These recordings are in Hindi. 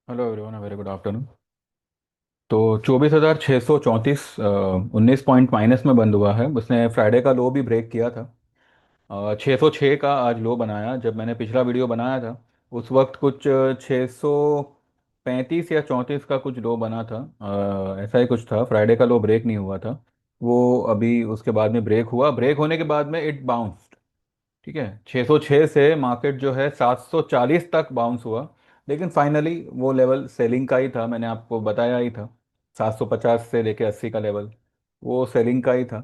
Hello everyone, very good afternoon. तो 24,634 19 पॉइंट माइनस में बंद हुआ है। उसने फ्राइडे का लो भी ब्रेक किया था। 606 का आज लो बनाया। जब मैंने पिछला वीडियो बनाया था उस वक्त कुछ 635 या 34 का कुछ लो बना था। ऐसा ही कुछ था। फ्राइडे का लो ब्रेक नहीं हुआ था। वो अभी उसके बाद में ब्रेक हुआ। ब्रेक होने के बाद में इट बाउंस्ड। ठीक है, 606 से मार्केट जो है 740 तक बाउंस हुआ। लेकिन फाइनली वो लेवल सेलिंग का ही था, मैंने आपको बताया ही था। 750 से लेके 80 का लेवल वो सेलिंग का ही था।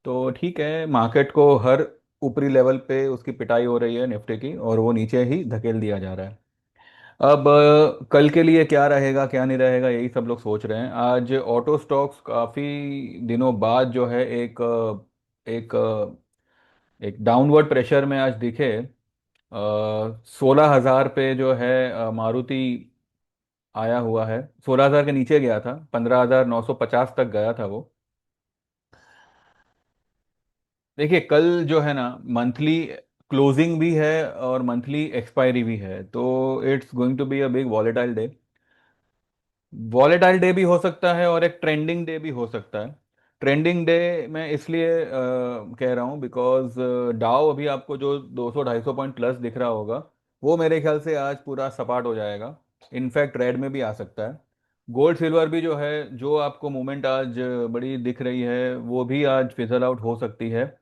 तो ठीक है, मार्केट को हर ऊपरी लेवल पे उसकी पिटाई हो रही है निफ्टी की, और वो नीचे ही धकेल दिया जा रहा है। अब कल के लिए क्या रहेगा क्या नहीं रहेगा यही सब लोग सोच रहे हैं। आज ऑटो स्टॉक्स काफ़ी दिनों बाद जो है एक एक डाउनवर्ड प्रेशर में आज दिखे। 16,000 पे जो है मारुति आया हुआ है। 16,000 के नीचे गया था, 15,950 तक गया था वो। देखिए, कल जो है ना, मंथली क्लोजिंग भी है और मंथली एक्सपायरी भी है, तो it's going to be a big volatile day. Volatile day भी हो सकता है और एक ट्रेंडिंग डे भी हो सकता है। ट्रेंडिंग डे मैं इसलिए कह रहा हूँ बिकॉज डाउ अभी आपको जो 200-250 पॉइंट प्लस दिख रहा होगा, वो मेरे ख्याल से आज पूरा सपाट हो जाएगा। इनफैक्ट रेड में भी आ सकता है। गोल्ड सिल्वर भी जो है, जो आपको मूवमेंट आज बड़ी दिख रही है, वो भी आज फिजल आउट हो सकती है।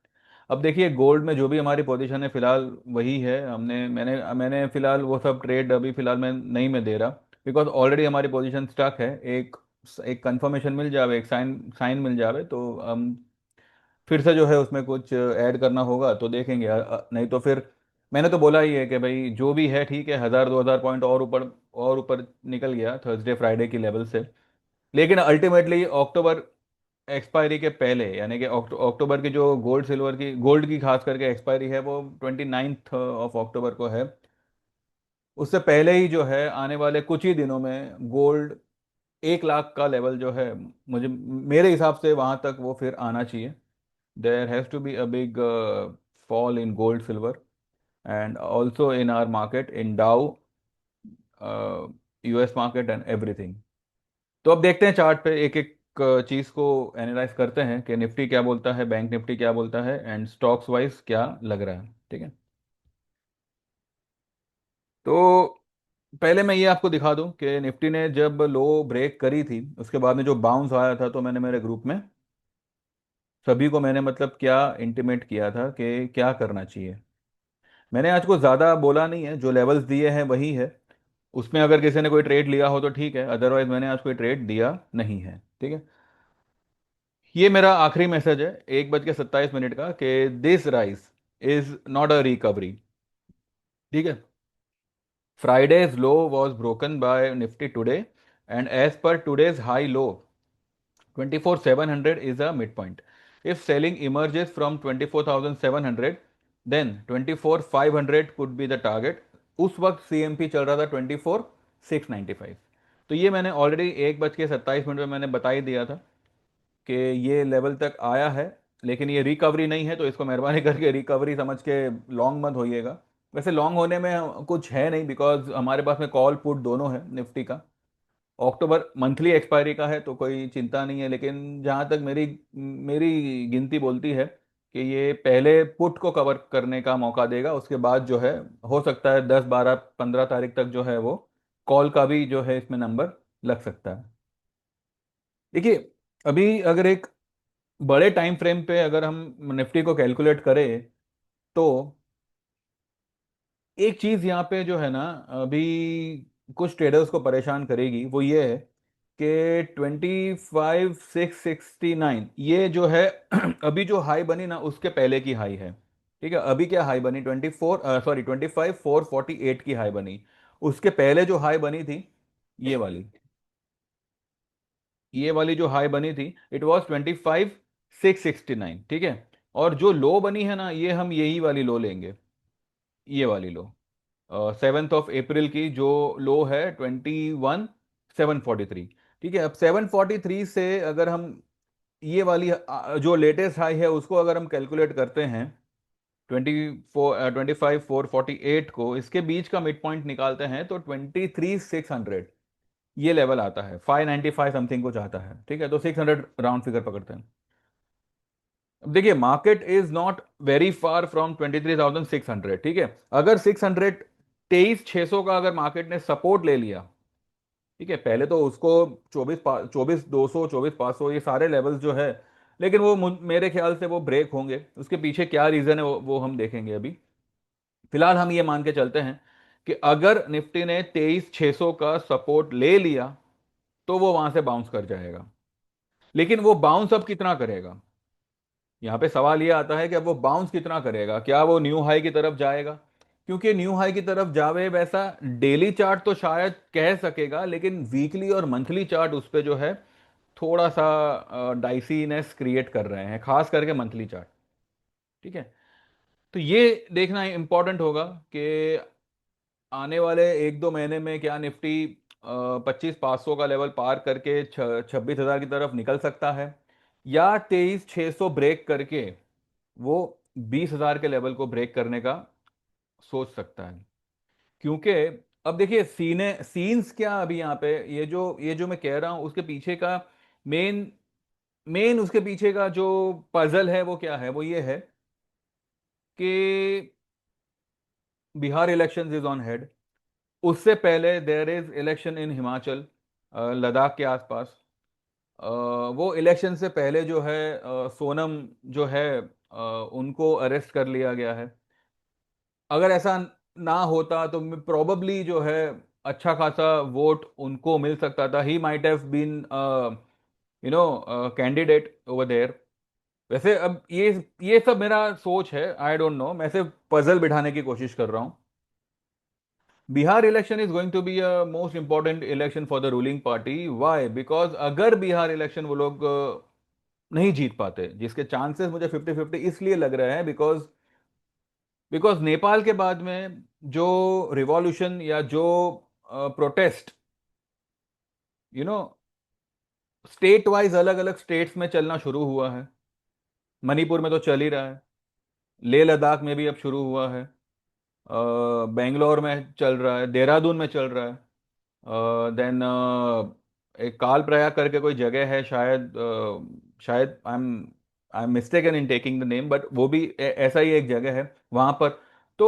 अब देखिए, गोल्ड में जो भी हमारी पोजीशन है फिलहाल वही है। हमने मैंने मैंने फिलहाल वो सब ट्रेड अभी फिलहाल मैं नहीं मैं दे रहा, बिकॉज ऑलरेडी हमारी पोजीशन स्टक है। एक एक कंफर्मेशन मिल जावे, एक साइन साइन मिल जावे, तो हम फिर से जो है उसमें कुछ ऐड करना होगा तो देखेंगे। नहीं तो फिर मैंने तो बोला ही है कि भाई जो भी है ठीक है, 1,000-2,000 पॉइंट और ऊपर निकल गया थर्सडे फ्राइडे की लेवल से। लेकिन अल्टीमेटली अक्टूबर एक्सपायरी के पहले, यानी कि अक्टूबर की जो गोल्ड की खास करके एक्सपायरी है वो 29 ऑफ अक्टूबर को है। उससे पहले ही जो है आने वाले कुछ ही दिनों में गोल्ड 1 लाख का लेवल जो है, मुझे मेरे हिसाब से वहां तक वो फिर आना चाहिए। There has to be a big fall in gold silver and also in our market in Dow, US market and everything. तो अब देखते हैं चार्ट पे एक एक चीज को एनालाइज करते हैं कि निफ्टी क्या बोलता है, बैंक निफ्टी क्या बोलता है, एंड स्टॉक्स वाइज क्या लग रहा है। ठीक है, तो पहले मैं ये आपको दिखा दूं कि निफ्टी ने जब लो ब्रेक करी थी उसके बाद में जो बाउंस आया था, तो मैंने मेरे ग्रुप में सभी को मैंने मतलब क्या इंटीमेट किया था कि क्या करना चाहिए। मैंने आज को ज़्यादा बोला नहीं है, जो लेवल्स दिए हैं वही है। उसमें अगर किसी ने कोई ट्रेड लिया हो तो ठीक है, अदरवाइज मैंने आज कोई ट्रेड दिया नहीं है। ठीक है, ये मेरा आखिरी मैसेज है 1:27 का, कि this rise is not a recovery. ठीक है, Friday's low was broken by Nifty today, and as per today's high low 24,700 is a midpoint. If selling emerges from 24,700, then 24,500 could be the target. उस वक्त CMP चल रहा था 24,695। तो ये मैंने ऑलरेडी 1:27 में मैंने बता ही दिया था कि ये लेवल तक आया है। लेकिन ये रिकवरी नहीं है, तो इसको मेहरबानी करके रिकवरी समझ के लॉन्ग मत होइएगा। वैसे लॉन्ग होने में कुछ है नहीं, बिकॉज हमारे पास में कॉल पुट दोनों है निफ्टी का। अक्टूबर मंथली एक्सपायरी का है तो कोई चिंता नहीं है, लेकिन जहाँ तक मेरी मेरी गिनती बोलती है कि ये पहले पुट को कवर करने का मौका देगा। उसके बाद जो है हो सकता है 10, 12, 15 तारीख तक जो है वो कॉल का भी जो है इसमें नंबर लग सकता है। देखिए, अभी अगर एक बड़े टाइम फ्रेम पे अगर हम निफ्टी को कैलकुलेट करें, तो एक चीज यहाँ पे जो है ना, अभी कुछ ट्रेडर्स को परेशान करेगी, वो ये है कि 25,669 ये जो है अभी जो हाई बनी ना उसके पहले की हाई है। ठीक है, अभी क्या हाई बनी, 25,448 की हाई बनी। उसके पहले जो हाई बनी थी, ये वाली ये वाली जो हाई बनी थी, इट वॉज 25,669। ठीक है, और जो लो बनी है ना, ये हम यही वाली लो लेंगे, ये वाली लो 7 अप्रैल की जो लो है 21,743। ठीक है, अब 743 से अगर हम ये वाली जो लेटेस्ट हाई है उसको अगर हम कैलकुलेट करते हैं, 25,448 को इसके बीच का मिड पॉइंट निकालते हैं तो 23,600। ये लेवल आता है, 595 समथिंग कुछ आता है, ठीक है, तो 600 राउंड फिगर पकड़ते हैं। अब देखिए market is not very far from 23,600, ठीक है। अगर 600, 23,600 का अगर मार्केट ने सपोर्ट ले लिया, ठीक है, पहले तो उसको 24,200, 24,500 ये सारे लेवल्स जो है, लेकिन वो मेरे ख्याल से वो ब्रेक होंगे। उसके पीछे क्या रीजन है वो हम देखेंगे अभी। फिलहाल हम ये मान के चलते हैं कि अगर निफ्टी ने 23,600 का सपोर्ट ले लिया तो वो वहां से बाउंस कर जाएगा। लेकिन वो बाउंस अब कितना करेगा, यहां पे सवाल ये आता है कि अब वो बाउंस कितना करेगा, क्या वो न्यू हाई की तरफ जाएगा। क्योंकि न्यू हाई की तरफ जावे वैसा डेली चार्ट तो शायद कह सकेगा, लेकिन वीकली और मंथली चार्ट उस पे जो है थोड़ा सा डाइसीनेस क्रिएट कर रहे हैं, खास करके मंथली चार्ट, ठीक है। तो ये देखना इंपॉर्टेंट होगा कि आने वाले 1-2 महीने में क्या निफ्टी 25,500 का लेवल पार करके 26,000 की तरफ निकल सकता है, या 23,600 ब्रेक करके वो 20,000 के लेवल को ब्रेक करने का सोच सकता है। क्योंकि अब देखिए सीन्स क्या अभी यहाँ पे, ये जो मैं कह रहा हूं उसके पीछे का मेन मेन उसके पीछे का जो पजल है वो क्या है, वो ये है कि Bihar election is on head. उससे पहले there is election in Himachal, Ladakh के आसपास। अ, वो इलेक्शन से पहले जो है सोनम जो है उनको अरेस्ट कर लिया गया है। अगर ऐसा ना होता तो प्रोबेबली जो है अच्छा खासा वोट उनको मिल सकता था। He might have been candidate over there. वैसे अब ये सब मेरा सोच है, आई डोंट नो, मैं सिर्फ पजल बिठाने की कोशिश कर रहा हूं। Bihar election is going to be a most important election for the ruling party. Why? Because अगर बिहार इलेक्शन वो लोग नहीं जीत पाते, जिसके चांसेस मुझे 50-50 इसलिए लग रहे हैं बिकॉज बिकॉज नेपाल के बाद में जो रिवॉल्यूशन या जो protest, you know, state wise अलग अलग स्टेट्स में चलना शुरू हुआ है। मणिपुर में तो चल ही रहा है, लेह लद्दाख में भी अब शुरू हुआ है, बेंगलोर में चल रहा है, देहरादून में चल रहा है, देन एक काल प्रयाग करके कोई जगह है, शायद I am mistaken in taking the name, but वो भी ऐसा ही एक जगह है वहां पर। तो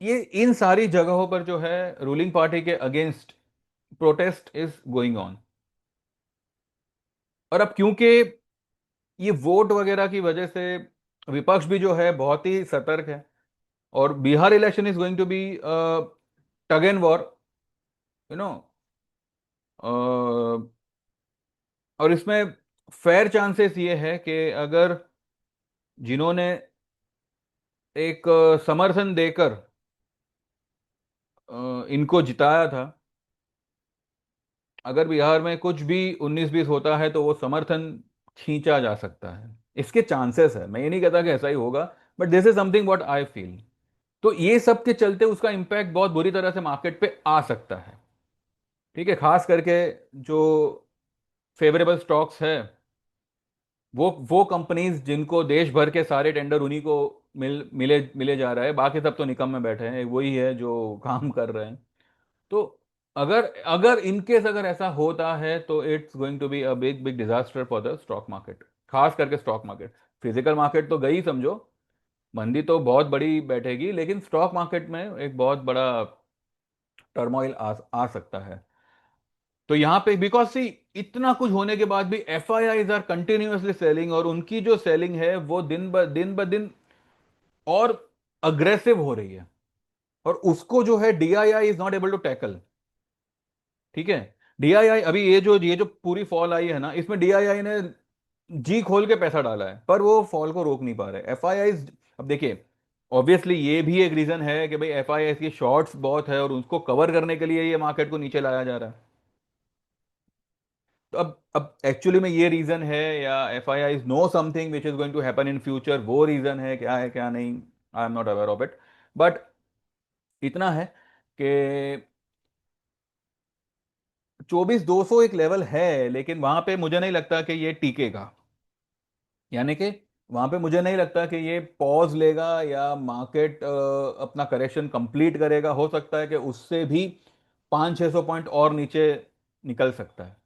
ये इन सारी जगहों पर जो है रूलिंग पार्टी के against protest is going on. और अब क्योंकि ये वोट वगैरह की वजह से विपक्ष भी जो है बहुत ही सतर्क है, और Bihar election is going to be tug and war, you know. और इसमें फेयर चांसेस ये है कि अगर जिन्होंने एक समर्थन देकर इनको जिताया था, अगर बिहार में कुछ भी 19-20 होता है तो वो समर्थन खींचा जा सकता है। इसके चांसेस है, मैं ये नहीं कहता कि ऐसा ही होगा, but this is something what I feel. तो ये सब के चलते उसका इंपैक्ट बहुत बुरी तरह से मार्केट पे आ सकता है, ठीक है। खास करके जो फेवरेबल स्टॉक्स है, वो कंपनीज जिनको देश भर के सारे टेंडर उन्हीं को मिले मिले जा रहा है, बाकी सब तो निकम में बैठे हैं, वही है जो काम कर रहे हैं। तो अगर अगर इनकेस अगर ऐसा होता है तो it's going to be a big big disaster for the stock market, खास करके स्टॉक मार्केट। फिजिकल मार्केट तो गई समझो, मंदी तो बहुत बड़ी बैठेगी, लेकिन स्टॉक मार्केट में एक बहुत बड़ा टर्मोइल आ सकता है। तो यहां पे बिकॉज सी इतना कुछ होने के बाद भी F I Is are continuously selling, और उनकी जो सेलिंग है वो दिन ब दिन और अग्रेसिव हो रही है, और उसको जो है DII is not able to tackle, ठीक है। डीआईआई अभी ये जो पूरी फॉल आई है ना, इसमें डीआईआई ने जी खोल के पैसा डाला है, पर वो फॉल को रोक नहीं पा रहे एफ आई आई। अब देखिए ऑब्वियसली ये भी एक रीजन है कि भाई एफ आई आई की शॉर्ट्स बहुत है, और उसको कवर करने के लिए ये मार्केट को नीचे लाया जा रहा है। तो अब एक्चुअली में ये रीजन है, या F I I know something which is going to happen in future, वो रीजन है क्या नहीं, I am not aware of it. But इतना है कि 24,200 एक लेवल है, लेकिन वहां पे मुझे नहीं लगता कि ये टिकेगा। यानी कि वहां पे मुझे नहीं लगता कि ये पॉज लेगा या मार्केट अपना करेक्शन कंप्लीट करेगा। हो सकता है कि उससे भी 500-600 पॉइंट और नीचे निकल सकता है।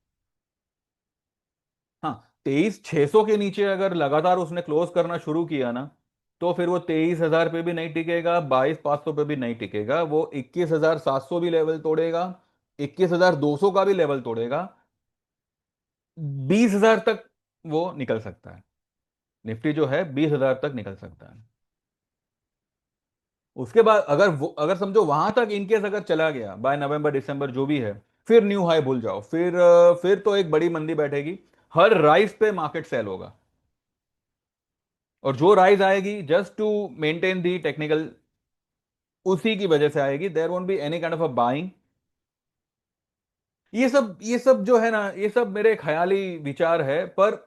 हाँ, 23,600 के नीचे अगर लगातार उसने क्लोज करना शुरू किया ना, तो फिर वो 23,000 पे भी नहीं टिकेगा, 22,500 पे भी नहीं टिकेगा, वो 21,700 भी लेवल तोड़ेगा, 21,200 का भी लेवल तोड़ेगा, 20,000 तक वो निकल सकता है। निफ्टी जो है 20,000 तक निकल सकता है। उसके बाद अगर समझो वहां तक इनकेस अगर चला गया बाय नवंबर दिसंबर जो भी है, फिर न्यू हाई भूल जाओ, फिर तो एक बड़ी मंदी बैठेगी। हर राइज पे मार्केट सेल होगा, और जो राइज आएगी just to maintain the technical, उसी की वजह से आएगी। There won't be any kind of a buying. ये सब जो है ना, ये सब मेरे ख्याली विचार है, पर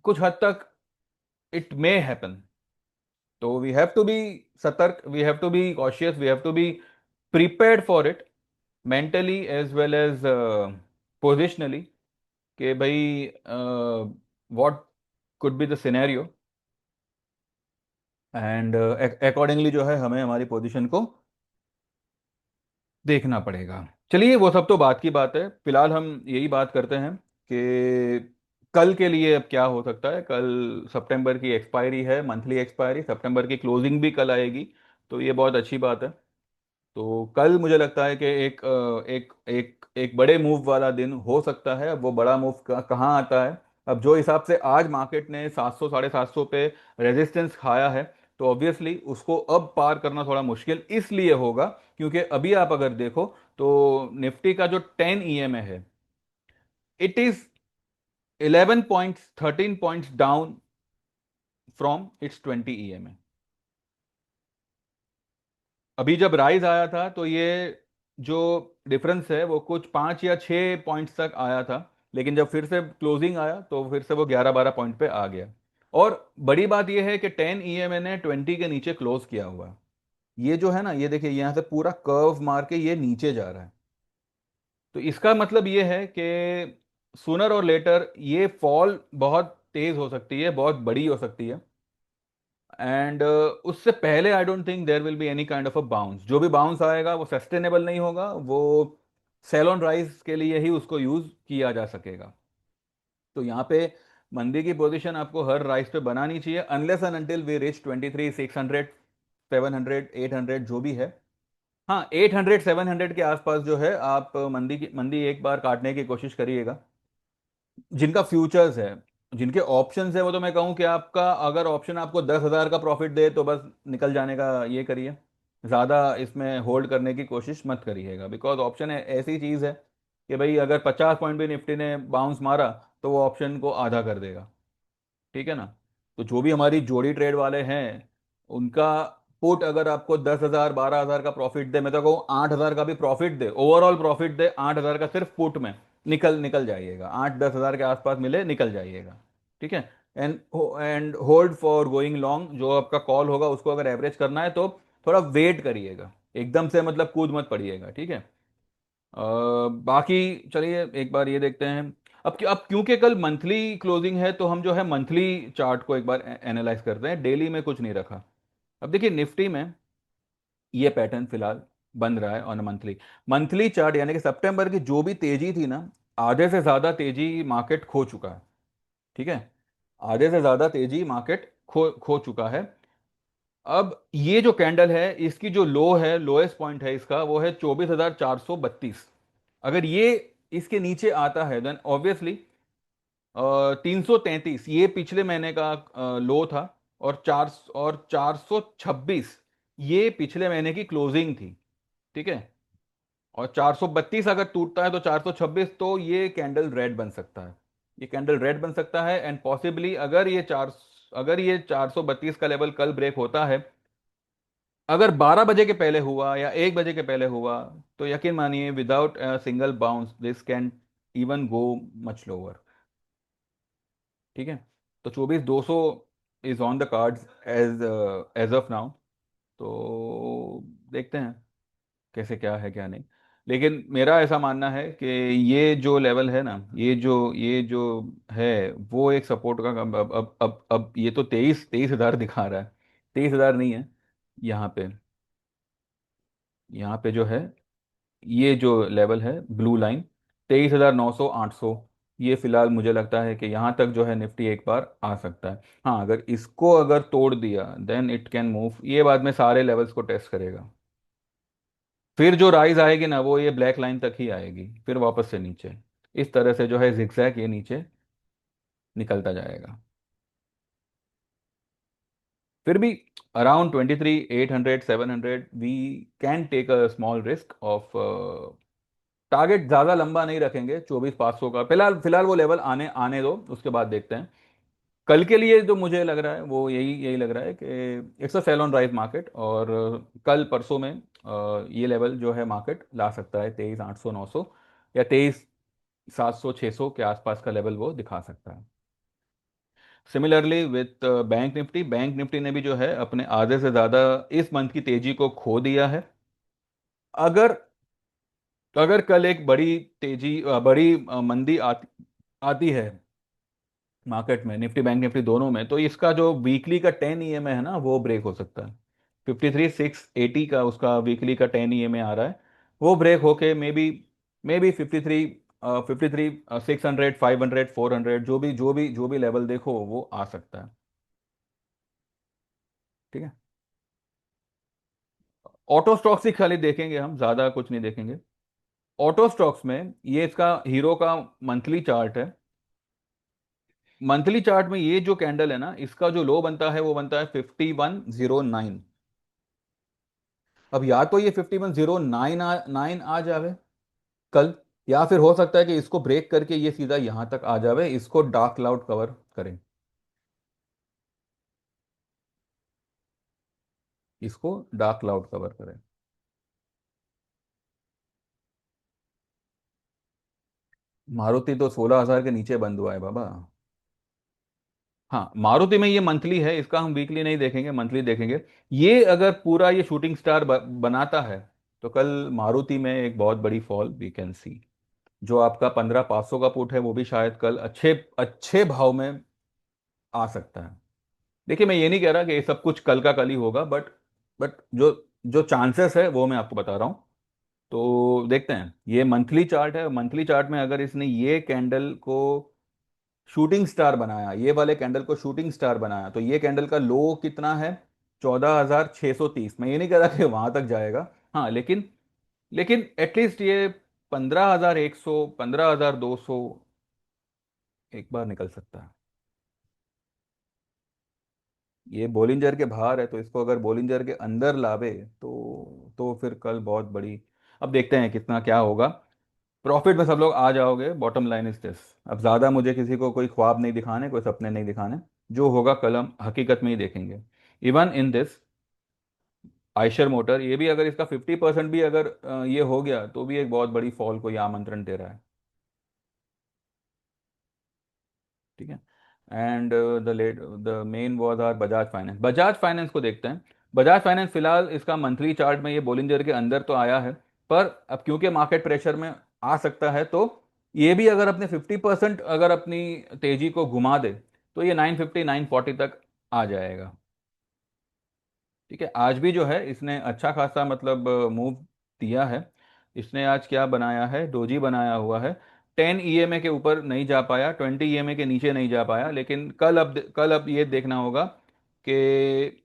कुछ हद तक इट मे हैपन। तो वी हैव टू बी सतर्क, we have to be cautious, we have to be prepared for it, mentally as well as positionally, कि भाई what could be the scenario, and accordingly जो है हमें हमारी पोजीशन को देखना पड़ेगा। चलिए, वो सब तो बात की बात है, फिलहाल हम यही बात करते हैं कि कल के लिए अब क्या हो सकता है। कल सितंबर की एक्सपायरी है, मंथली एक्सपायरी, सितंबर की क्लोजिंग भी कल आएगी, तो ये बहुत अच्छी बात है। तो कल मुझे लगता है कि एक एक एक बड़े मूव वाला दिन हो सकता है। अब वो बड़ा मूव कहाँ आता है? अब जो हिसाब से आज मार्केट ने 700 750 पे रेजिस्टेंस खाया है, तो ऑब्वियसली उसको अब पार करना थोड़ा मुश्किल इसलिए होगा क्योंकि अभी आप अगर देखो तो निफ्टी का जो 10 EMA है, it is 11 points 13 points down from its 20 EMA। अभी जब राइज आया था तो ये जो डिफरेंस है वो कुछ 5 या 6 पॉइंट्स तक आया था, लेकिन जब फिर से क्लोजिंग आया तो फिर से वो 11 12 पॉइंट पे आ गया। और बड़ी बात ये है कि 10 EMA ने 20 के नीचे क्लोज किया हुआ है। ये जो है ना, ये देखिए यहां से पूरा कर्व मार के ये नीचे जा रहा है। तो इसका मतलब ये है कि सुनर और लेटर ये फॉल बहुत तेज हो सकती है, बहुत बड़ी हो सकती है। एंड उससे पहले I don't think there will be any kind of a bounce. जो भी बाउंस आएगा वो सस्टेनेबल नहीं होगा, वो सेल ऑन राइज के लिए ही उसको यूज किया जा सकेगा। तो यहाँ पे मंदी की पोजीशन आपको हर राइज पे बनानी चाहिए, unless and until we reach 23 600 700 800 जो भी है। हाँ, 800 700 के आसपास जो है, आप मंदी एक बार काटने की कोशिश करिएगा। जिनका फ्यूचर्स है, जिनके ऑप्शंस है, वो तो मैं कहूँ कि आपका अगर ऑप्शन आपको 10,000 का प्रॉफिट दे तो बस निकल जाने का ये करिए, ज़्यादा इसमें होल्ड करने की कोशिश मत करिएगा। बिकॉज ऑप्शन ऐसी चीज़ है कि भाई अगर 50 पॉइंट भी निफ्टी ने बाउंस मारा तो वो ऑप्शन को आधा कर देगा। ठीक है ना? तो जो भी हमारी जोड़ी ट्रेड वाले हैं, उनका पुट अगर आपको 10,000 12,000 का प्रॉफिट दे, मैं तो कहूँ 8,000 का भी प्रॉफिट दे, ओवरऑल प्रॉफिट दे 8,000 का सिर्फ पुट में, निकल निकल जाइएगा, 8 10 हज़ार के आसपास मिले निकल जाइएगा। ठीक है? And and hold for going long, जो आपका कॉल होगा उसको अगर एवरेज करना है तो थोड़ा वेट करिएगा, एकदम से मतलब कूद मत पड़िएगा। ठीक है? बाकी चलिए एक बार ये देखते हैं। अब क्योंकि कल मंथली क्लोजिंग है तो हम जो है मंथली चार्ट को एक बार एनालाइज करते हैं, डेली में कुछ नहीं रखा। अब देखिए निफ्टी में ये पैटर्न फिलहाल बन रहा है ऑन मंथली। मंथली चार्ट यानी कि सितंबर की जो भी तेजी थी ना, आधे से ज्यादा तेजी मार्केट खो चुका है। ठीक है? आधे से ज्यादा तेजी मार्केट खो खो चुका है। अब ये जो कैंडल है, इसकी जो लो है, लोएस्ट पॉइंट है इसका, वो है 24,432। अगर ये इसके नीचे आता है देन ऑब्वियसली 333 ये पिछले महीने का लो था, और 426 ये पिछले महीने की क्लोजिंग थी। ठीक है? और 432 अगर टूटता है तो 426, तो ये कैंडल रेड बन सकता है। ये कैंडल रेड बन सकता है, एंड पॉसिबली अगर ये 432 का लेवल कल ब्रेक होता है, अगर 12 बजे के पहले हुआ या 1 बजे के पहले हुआ, तो यकीन मानिए without single bounce this can even go much lower. ठीक है? तो 24,200 is on the cards as as of now. तो देखते हैं कैसे क्या है क्या नहीं। लेकिन मेरा ऐसा मानना है कि ये जो लेवल है ना, ये जो है वो एक सपोर्ट का। अब ये तो 23,000 दिखा रहा है, 23,000 नहीं है। यहाँ पे यहाँ पे जो है ये जो लेवल है ब्लू लाइन, 23,900 800, ये फिलहाल मुझे लगता है कि यहाँ तक जो है निफ्टी एक बार आ सकता है। हाँ, अगर इसको अगर तोड़ दिया देन इट कैन मूव, ये बाद में सारे लेवल्स को टेस्ट करेगा। फिर जो राइज आएगी ना, वो ये ब्लैक लाइन तक ही आएगी, फिर वापस से नीचे इस तरह से जो है जिगजैग ये नीचे निकलता जाएगा। फिर भी around 23,800 700 we can take a small risk off, target ज़्यादा लंबा नहीं रखेंगे 24,500 का, फिलहाल फिलहाल वो लेवल आने आने दो, उसके बाद देखते हैं। कल के लिए जो मुझे लग रहा है वो यही यही लग रहा है कि it's a sell on rise market, और कल परसों में ये लेवल जो है मार्केट ला सकता है 23,800 900, या 23,700 600 के आसपास का लेवल वो दिखा सकता है। सिमिलरली विथ बैंक निफ्टी ने भी जो है अपने आधे से ज़्यादा इस मंथ की तेजी को खो दिया है। अगर अगर कल एक बड़ी तेजी बड़ी मंदी आती है मार्केट में, निफ्टी बैंक निफ्टी दोनों में, तो इसका जो वीकली का 10 EMA है ना, वो ब्रेक हो सकता है। 53,680 का उसका वीकली का 10 EMA आ रहा है, वो ब्रेक होके मे बी 53 600 500 400, जो भी लेवल देखो वो आ सकता है। ठीक है। ऑटो स्टॉक्स ही खाली देखेंगे हम, ज़्यादा कुछ नहीं देखेंगे। ऑटो स्टॉक्स में ये इसका हीरो का मंथली चार्ट है। मंथली चार्ट में ये जो कैंडल है ना, इसका जो लो बनता है वो बनता है 5109। अब या तो ये 5109 आ जावे कल, या फिर हो सकता है कि इसको ब्रेक करके ये सीधा यहां तक आ जावे, इसको डार्क क्लाउड कवर करें, इसको डार्क क्लाउड कवर करें। मारुति तो 16,000 के नीचे बंद हुआ है बाबा। हाँ, मारुति में ये मंथली है, इसका हम वीकली नहीं देखेंगे, मंथली देखेंगे। ये अगर पूरा ये शूटिंग स्टार बनाता है, तो कल मारुति में एक बहुत बड़ी फॉल वी कैन सी। जो आपका 15,500 का पुट है वो भी शायद कल अच्छे अच्छे भाव में आ सकता है। देखिए, मैं ये नहीं कह रहा कि ये सब कुछ कल का कल ही होगा, बट जो जो चांसेस है वो मैं आपको बता रहा हूँ। तो देखते हैं, ये मंथली चार्ट है, मंथली चार्ट में अगर इसने ये कैंडल को शूटिंग स्टार बनाया, ये वाले कैंडल को शूटिंग स्टार बनाया, तो ये कैंडल का लो कितना है? 14,630। मैं ये नहीं कह रहा कि वहां तक जाएगा, हाँ, लेकिन लेकिन एटलीस्ट ये 15,100 15,200 एक बार निकल सकता है। ये बोलिंजर के बाहर है, तो इसको अगर बोलिंजर के अंदर लावे तो फिर कल बहुत बड़ी। अब देखते हैं कितना क्या होगा। प्रॉफिट में सब लोग आ जाओगे, बॉटम लाइन इज दिस। अब ज़्यादा मुझे किसी को कोई ख्वाब नहीं दिखाने, कोई सपने नहीं दिखाने, जो होगा कल हम हकीकत में ही देखेंगे। Even in this Eicher motor, ये भी अगर इसका 50% भी अगर ये हो गया, तो भी एक बहुत बड़ी फॉल को ये आमंत्रण दे रहा है। ठीक है। And the main was are Bajaj Finance. Bajaj Finance को देखते हैं। बजाज फाइनेंस फिलहाल इसका मंथली चार्ट में ये बोलिंजर के अंदर तो आया है, पर अब क्योंकि मार्केट प्रेशर में आ सकता है, तो ये भी अगर अपने 50% अगर अपनी तेजी को घुमा दे, तो ये 950 940 तक आ जाएगा। ठीक है। आज भी जो है इसने अच्छा खासा मतलब मूव दिया है। इसने आज क्या बनाया है? डोजी बनाया हुआ है। 10 EMA के ऊपर नहीं जा पाया, 20 EMA के नीचे नहीं जा पाया, लेकिन कल अब ये देखना होगा कि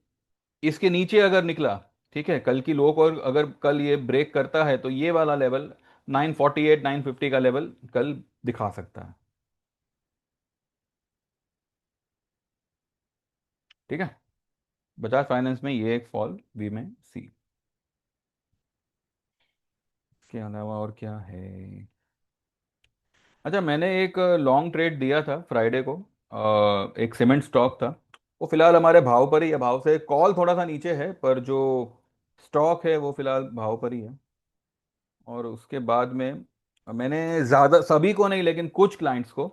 इसके नीचे अगर निकला, ठीक है, कल की लो को अगर कल ये ब्रेक करता है, तो ये वाला लेवल 948 950 का लेवल कल दिखा सकता है। ठीक है। बजाज फाइनेंस में ये एक फॉल वी में सी। के अलावा और क्या है? अच्छा, मैंने एक लॉन्ग ट्रेड दिया था फ्राइडे को। एक सीमेंट स्टॉक था, वो फिलहाल हमारे भाव पर ही है, भाव से कॉल थोड़ा सा नीचे है, पर जो स्टॉक है वो फिलहाल भाव पर ही है। और उसके बाद में मैंने ज़्यादा सभी को नहीं, लेकिन कुछ क्लाइंट्स को,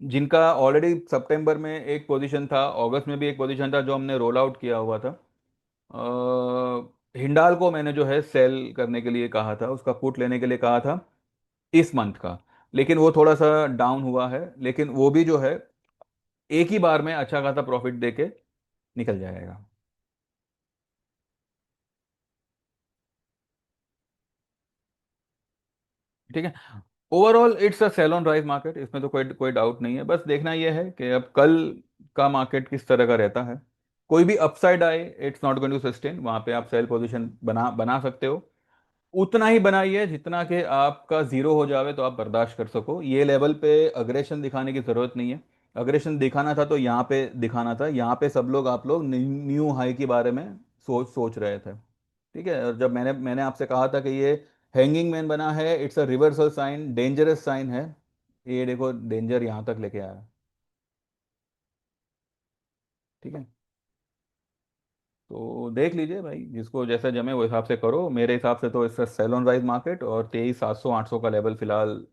जिनका ऑलरेडी सितंबर में एक पोजीशन था, अगस्त में भी एक पोजीशन था जो हमने रोल आउट किया हुआ था, हिंडाल को मैंने जो है सेल करने के लिए कहा था, उसका पुट लेने के लिए कहा था इस मंथ का। लेकिन वो थोड़ा सा डाउन हुआ है, लेकिन वो भी जो है एक ही बार में अच्छा खासा प्रॉफिट देके निकल जाएगा। ठीक है। Overall it's a sell on rise market, इसमें तो कोई कोई डाउट नहीं है। बस देखना यह है कि अब कल का मार्केट किस तरह का रहता है। कोई भी अपसाइड आए, it's not going to sustain, वहां पे आप सेल पोजीशन बना बना सकते हो। उतना ही बनाइए जितना कि आपका जीरो हो जावे तो आप बर्दाश्त कर सको। ये लेवल पे अग्रेशन दिखाने की जरूरत नहीं है। अग्रेशन दिखाना था तो यहाँ पे दिखाना था, यहाँ पे सब लोग आप लोग न्यू हाई के बारे में सोच सोच रहे थे। ठीक है, और जब मैंने मैंने आपसे कहा था कि ये हैंगिंग मैन बना है, it's a reversal sign, dangerous sign है। ये देखो डेंजर यहाँ तक लेके आया। ठीक है, तो देख लीजिए भाई, जिसको जैसा जमे वो हिसाब से करो। मेरे हिसाब से तो इसका सेल ऑन राइज मार्केट, और 23,700 800 का लेवल फिलहाल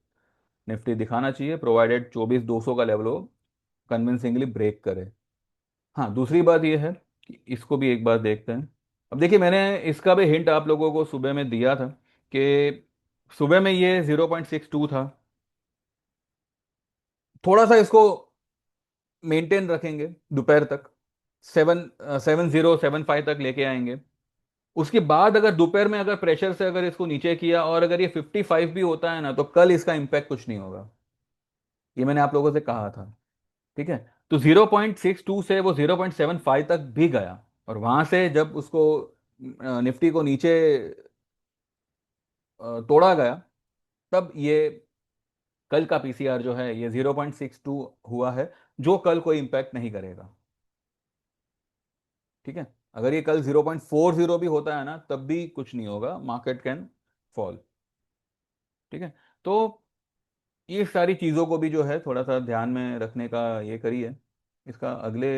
निफ्टी दिखाना चाहिए, प्रोवाइडेड 24,200 का लेवल हो कन्विंसिंगली ब्रेक करे। हाँ, दूसरी बात यह है कि इसको भी एक बार देखते हैं। अब देखिए, मैंने इसका भी हिंट आप लोगों को सुबह में दिया था कि सुबह में ये 0.62 था। थोड़ा सा इसको मेंटेन रखेंगे दोपहर तक, 7.70 7.5 तक लेके आएंगे। उसके बाद अगर दोपहर में अगर प्रेशर से अगर इसको नीचे किया और अगर ये 55 भी होता है ना, तो कल इसका इम्पैक्ट कुछ नहीं होगा। ये मैंने आप लोगों से कहा था। ठीक है, तो 0.62 से वो 0.75 तक भी गया, और वहां से जब उसको निफ्टी को नीचे तोड़ा गया, तब ये कल का पीसीआर जो है ये 0.62 हुआ है, जो कल कोई इंपैक्ट नहीं करेगा। ठीक है, अगर ये कल 0.40 भी होता है ना, तब भी कुछ नहीं होगा, मार्केट कैन फॉल। ठीक है, तो ये सारी चीज़ों को भी जो है थोड़ा सा ध्यान में रखने का ये करिए। इसका अगले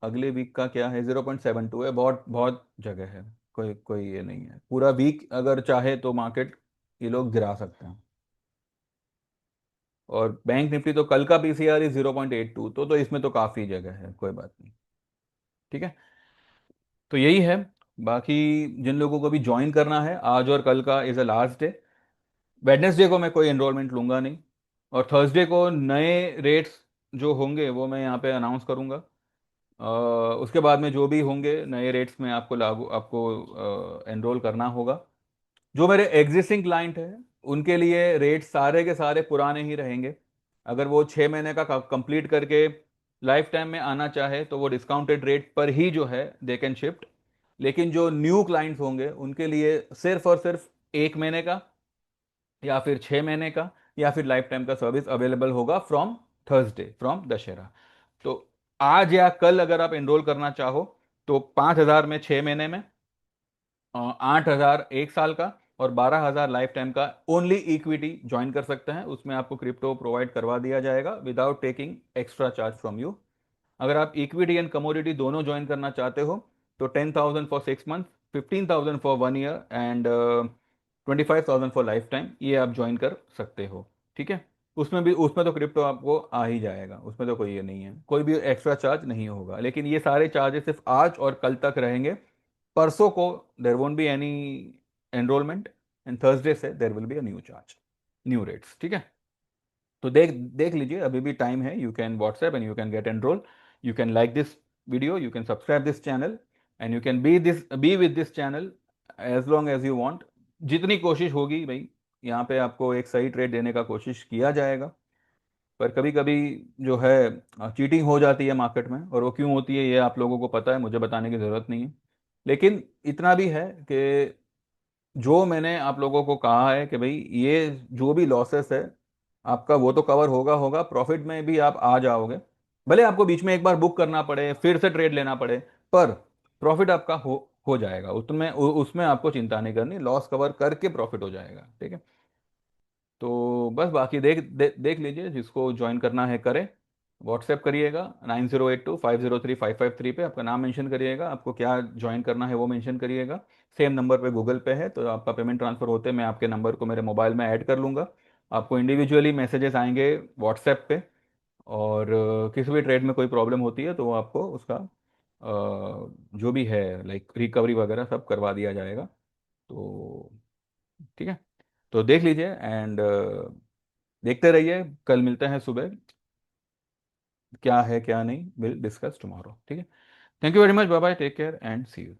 अगले वीक का क्या है, 0.72 है, बहुत बहुत जगह है। कोई कोई ये नहीं है, पूरा वीक अगर चाहे तो मार्केट ये लोग गिरा सकते हैं। और बैंक निफ्टी तो कल का पीसीआर ही 0.82, तो इसमें तो काफ़ी जगह है, कोई बात नहीं। ठीक है, तो यही है। बाकी जिन लोगों को भी ज्वाइन करना है, आज और कल का is a last day. Wednesday को मैं कोई एनरोलमेंट लूंगा नहीं, और थर्सडे को नए रेट्स जो होंगे वो मैं यहाँ पे अनाउंस करूंगा। उसके बाद में जो भी होंगे नए रेट्स में आपको लागू आपको एनरोल करना होगा। जो मेरे एग्जिस्टिंग क्लाइंट हैं उनके लिए रेट सारे के सारे पुराने ही रहेंगे। अगर वो 6 महीने का कंप्लीट करके लाइफ टाइम में आना चाहे तो वो डिस्काउंटेड रेट पर ही जो है दे कैन शिफ्ट। लेकिन जो न्यू क्लाइंट्स होंगे उनके लिए सिर्फ और सिर्फ 1 महीने का, या फिर 6 महीने का, या फिर लाइफ टाइम का सर्विस अवेलेबल होगा फ्रॉम थर्सडे, फ्रॉम दशहरा। तो आज या कल अगर आप एनरोल करना चाहो तो 5,000 में 6 महीने में, 8,000 1 साल का, और 12,000 लाइफ टाइम का ओनली इक्विटी ज्वाइन कर सकते हैं। उसमें आपको क्रिप्टो प्रोवाइड करवा दिया जाएगा without taking extra charge from you. अगर आप इक्विटी एंड कमोडिटी दोनों ज्वाइन करना चाहते हो तो 10,000 for 6 month, 15,000 for 1 year, and 25,000 for life time, ये आप ज्वाइन कर सकते हो। ठीक है, उसमें तो क्रिप्टो आपको आ ही जाएगा, उसमें तो कोई ये नहीं है, कोई भी एक्स्ट्रा चार्ज नहीं होगा। लेकिन ये सारे चार्जेस सिर्फ आज और कल तक रहेंगे। परसों को there won't be any enrollment, and Thursday से there will be a new charge, new rates. ठीक है, तो देख देख लीजिए, अभी भी टाइम है। You can WhatsApp and you can get enrol. You can like this video, you can subscribe this channel, and you can be with this channel as long as you want. जितनी कोशिश होगी भाई, यहाँ पे आपको एक सही ट्रेड देने का कोशिश किया जाएगा। पर कभी कभी जो है चीटिंग हो जाती है मार्केट में, और वो क्यों होती है ये आप लोगों को पता है, मुझे बताने की ज़रूरत नहीं है। लेकिन इतना भी है कि जो मैंने आप लोगों को कहा है कि भाई ये जो भी लॉसेस है आपका, वो तो कवर होगा होगा, प्रॉफिट में भी आप आ जाओगे। भले आपको बीच में एक बार बुक करना पड़े, फिर से ट्रेड लेना पड़े, पर प्रॉफिट आपका हो जाएगा। उसमें आपको चिंता नहीं करनी, लॉस कवर करके प्रॉफिट हो जाएगा। ठीक है, तो बस बाकी देख लीजिए, जिसको ज्वाइन करना है करे। व्हाट्सएप करिएगा 9082503553 पे, आपका नाम मेंशन करिएगा, आपको क्या ज्वाइन करना है वो मेंशन करिएगा। सेम नंबर पे गूगल पे है, तो आपका पेमेंट ट्रांसफ़र होते मैं आपके नंबर को मेरे मोबाइल में ऐड कर लूँगा। आपको इंडिविजुअली मैसेजेस आएंगे व्हाट्सएप पे। और किसी भी ट्रेड में कोई प्रॉब्लम होती है तो वो आपको उसका जो भी है लाइक रिकवरी वगैरह सब करवा दिया जाएगा। तो ठीक है, तो देख लीजिए, एंड देखते रहिए। कल मिलते हैं सुबह, क्या है क्या नहीं, विल डिस्कस टुमारो। ठीक है, thank you very much, bye bye, take care and see you.